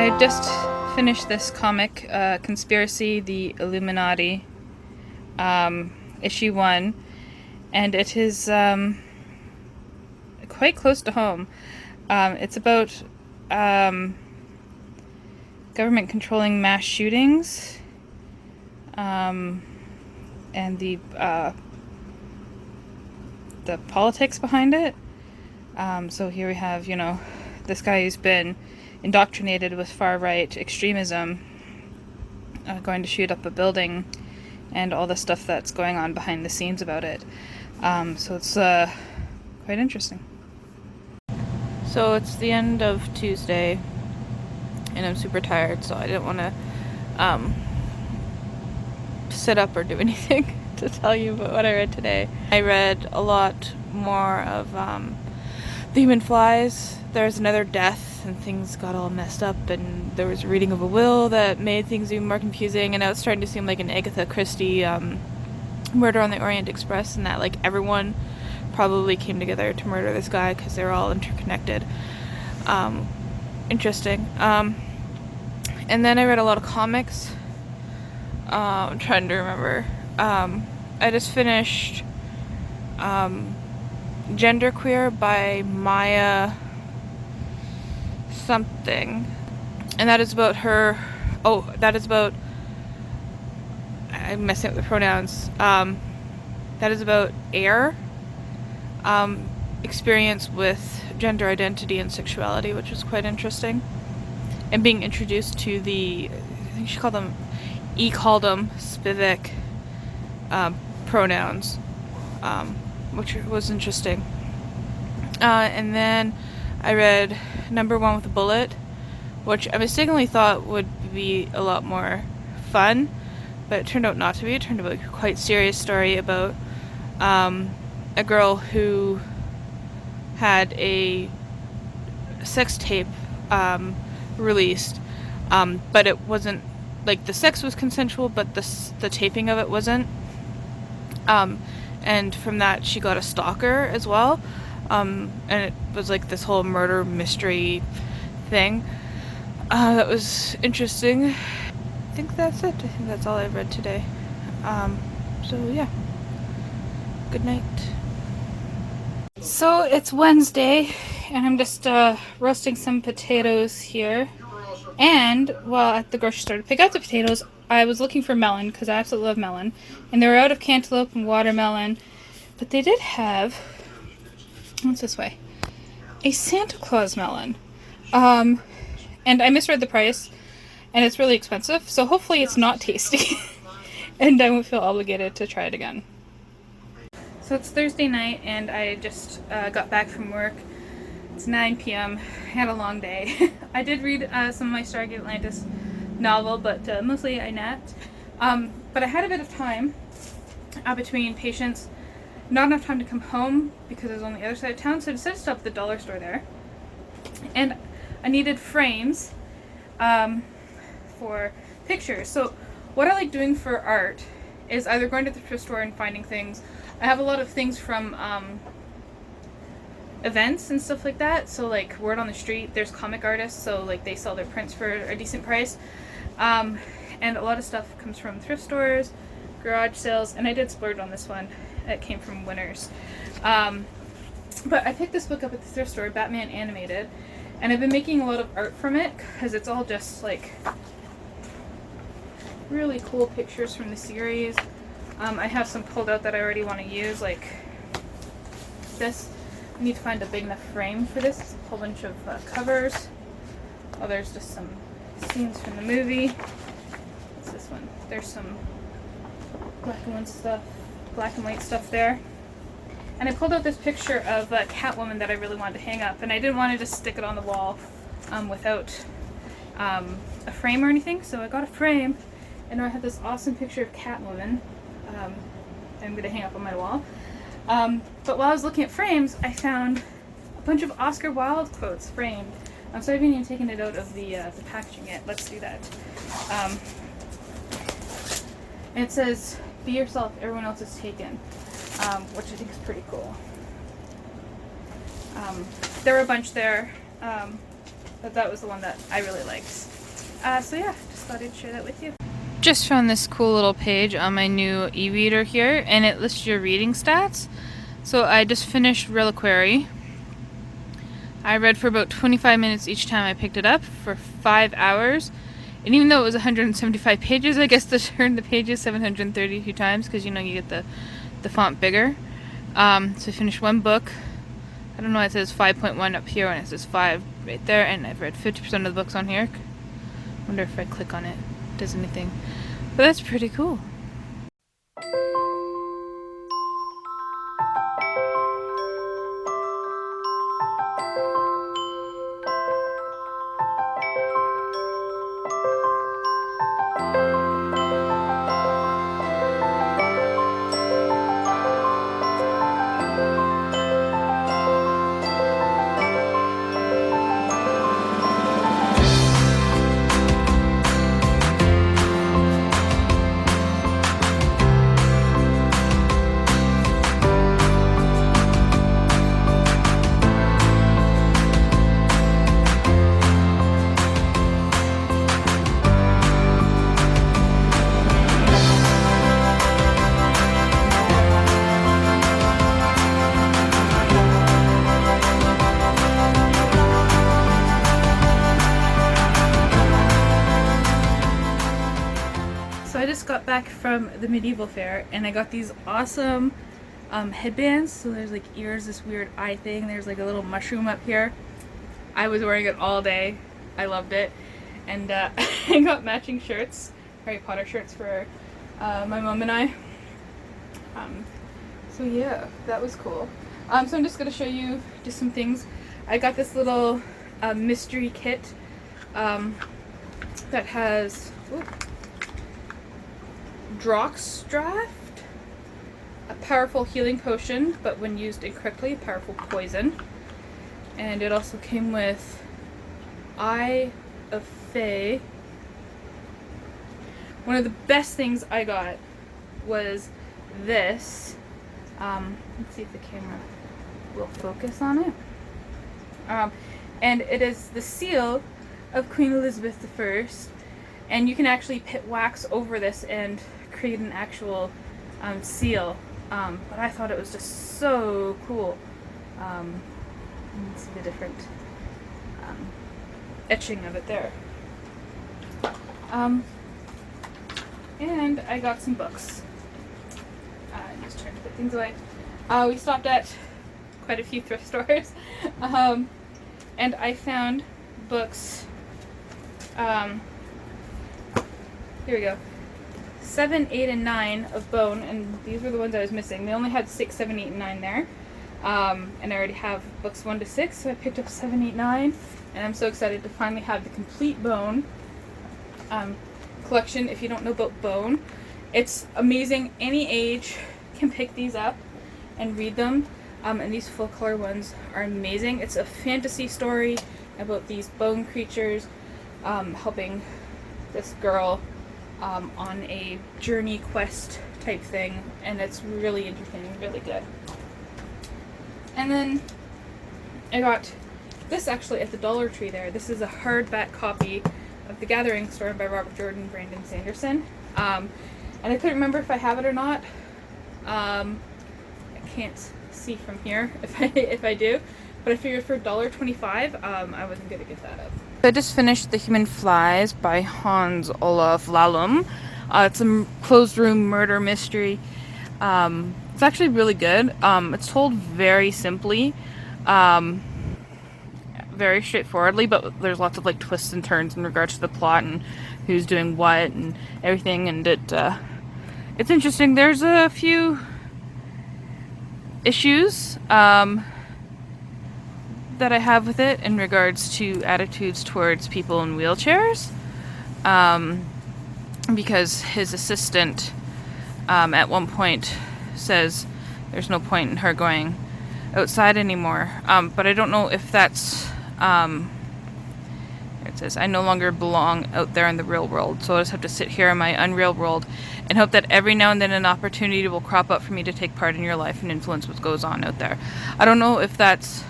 I just finished this comic, Conspiracy, the Illuminati, issue 1, and it is quite close to home. It's about government controlling mass shootings, and the politics behind it. So here we have, this guy who's been indoctrinated with far-right extremism, going to shoot up a building, and all the stuff that's going on behind the scenes about it. So it's quite interesting. So it's the end of Tuesday, and I'm super tired, so I didn't want to sit up or do anything to tell you about what I read today. I read a lot more of The Human Flies. There's another death, and things got all messed up, and there was a reading of a will that made things even more confusing, and now it's starting to seem like an Agatha Christie Murder on the Orient Express, and that everyone probably came together to murder this guy because they're all interconnected. Interesting. And then I read a lot of comics. I'm trying to remember. I just finished Genderqueer by Maya something, and that is about her. I'm messing up the pronouns. That is about air experience with gender identity and sexuality, which was quite interesting, and being introduced to I think she called them Spivak pronouns, which was interesting. And then I read Number One with a Bullet, which I mistakenly thought would be a lot more fun, but it turned out not to be. It turned out to be a quite serious story about a girl who had a sex tape released, but it wasn't, the sex was consensual, but the taping of it wasn't. And from that she got a stalker as well. And it was this whole murder mystery thing. That was interesting. I think that's it. I think that's all I've read today. So yeah. Good night. So it's Wednesday, and I'm just roasting some potatoes here. And while at the grocery store to pick out the potatoes, I was looking for melon, because I absolutely love melon. And they were out of cantaloupe and watermelon. But they did have, what's this way? A Santa Claus melon. And I misread the price, and it's really expensive, so hopefully it's not tasty. And I won't feel obligated to try it again. So it's Thursday night, and I just got back from work. It's 9 p.m. I had a long day. I did read some of my Stargate Atlantis novel, but mostly I napped. But I had a bit of time between patients. Not enough time to come home because I was on the other side of town, so I decided to stop at the dollar store there. And I needed frames for pictures. So what I like doing for art is either going to the thrift store and finding things. I have a lot of things from events and stuff like that. So word on the street, there's comic artists, so they sell their prints for a decent price. And a lot of stuff comes from thrift stores, garage sales, and I did splurge on this one. It came from Winners. But I picked this book up at the thrift store, Batman Animated, and I've been making a lot of art from it because it's all just really cool pictures from the series. I have some pulled out that I already want to use, like this. I need to find a big enough frame for this. It's a whole bunch of covers. Oh, there's just some scenes from the movie. What's this one? There's some black and white stuff there. And I pulled out this picture of Catwoman that I really wanted to hang up, and I didn't want to just stick it on the wall without a frame or anything, so I got a frame, and now I have this awesome picture of Catwoman I'm going to hang up on my wall. But while I was looking at frames, I found a bunch of Oscar Wilde quotes framed. So I haven't even taken it out of the packaging yet. Let's do that. And it says, "Be yourself, everyone else is taken," which I think is pretty cool. There were a bunch there, but that was the one that I really liked. So yeah, just thought I'd share that with you. Just found this cool little page on my new e-reader here, and it lists your reading stats. So I just finished Reliquary. I read for about 25 minutes each time I picked it up for 5 hours. And even though it was 175 pages, I guess they turned the pages 732 times because you know you get the font bigger. So I finished one book. I don't know why it says 5.1 up here and it says 5 right there, and I've read 50% of the books on here. Wonder if I click on it, does anything. But that's pretty cool. So I just got back from the medieval fair and I got these awesome headbands. So there's like ears, this weird eye thing. There's like a little mushroom up here. I was wearing it all day. I loved it. And I got matching shirts, Harry Potter shirts for my mom and I. So yeah, that was cool. So I'm just going to show you just some things. I got this little mystery kit that has Droxdraft, a powerful healing potion, but when used incorrectly, a powerful poison. And it also came with Eye of Fae. One of the best things I got was this. Let's see if the camera will focus on it. And it is the seal of Queen Elizabeth I. And you can actually put wax over this and create an actual seal. But I thought it was just so cool. You can see the different etching of it there. And I got some books. I'm just trying to put things away. We stopped at quite a few thrift stores. And I found books. Here we go. 7, 8, and 9 of Bone, and these were the ones I was missing. They only had 6, 7, 8, and 9 there. And I already have books 1 to 6, so I picked up 7, 8, 9, and I'm so excited to finally have the complete Bone collection. If you don't know about Bone, it's amazing. Any age can pick these up and read them, and these full color ones are amazing. It's a fantasy story about these bone creatures helping this girl on a journey quest type thing, and it's really entertaining, really good. And then I got this actually at the Dollar Tree there. This is a hardback copy of The Gathering Storm by Robert Jordan and Brandon Sanderson. And I couldn't remember if I have it or not. I can't see from here if I do, but I figured for $1.25 I wasn't gonna give that up. I just finished The Human Flies by Hans Olaf Lallum. It's a closed room murder mystery. It's actually really good. It's told very simply, very straightforwardly, but there's lots of like twists and turns in regards to the plot and who's doing what and everything, and it's interesting. There's a few issues that I have with it in regards to attitudes towards people in wheelchairs, because his assistant at one point says there's no point in her going outside anymore, but I don't know if that's it says I no longer belong out there in the real world, so I just have to sit here in my unreal world and hope that every now and then an opportunity will crop up for me to take part in your life and influence what goes on out there. I don't know if that's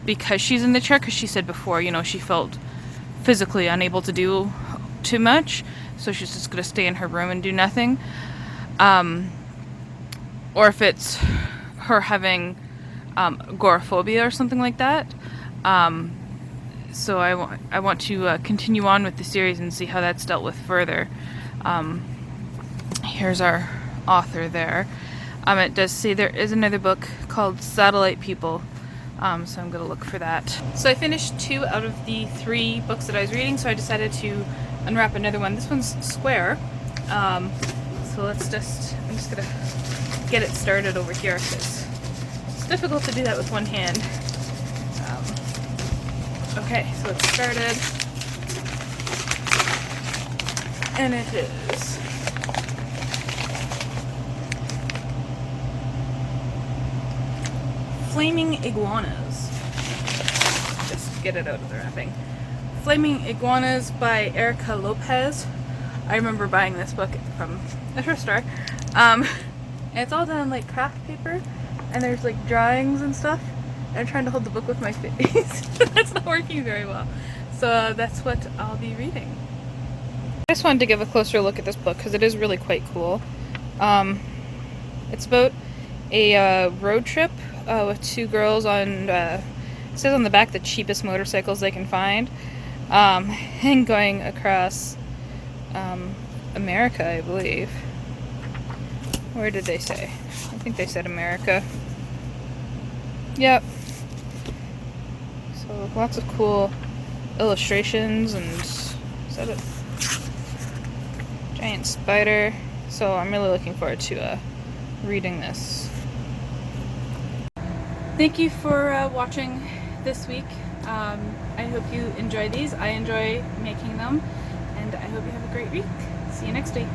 because she's in the chair, because she said before, you know, she felt physically unable to do too much, so she's just gonna stay in her room and do nothing. Or if it's her having agoraphobia or something like that. So I want to continue on with the series and see how that's dealt with further. Here's our author there. It does say there is another book called Satellite People, so I'm going to look for that. So I finished 2 out of the 3 books that I was reading, so I decided to unwrap another one. This one's square, so I'm just going to get it started over here, because it's difficult to do that with one hand. Okay, so it's started, and it is Flaming Iguanas. Just get it out of the wrapping. Flaming Iguanas by Erica Lopez. I remember buying this book from a thrift store. And it's all done like craft paper, and there's like drawings and stuff. I'm trying to hold the book with my face. That's not working very well. So that's what I'll be reading. I just wanted to give a closer look at this book because it is really quite cool. It's about a road trip with 2 girls on, it says on the back, the cheapest motorcycles they can find, and going across America, I believe. Where did they say? I think they said America. Yep. So lots of cool illustrations, and is that a giant spider? So I'm really looking forward to reading this. Thank you for watching this week. I hope you enjoy these. I enjoy making them, and I hope you have a great week. See you next week.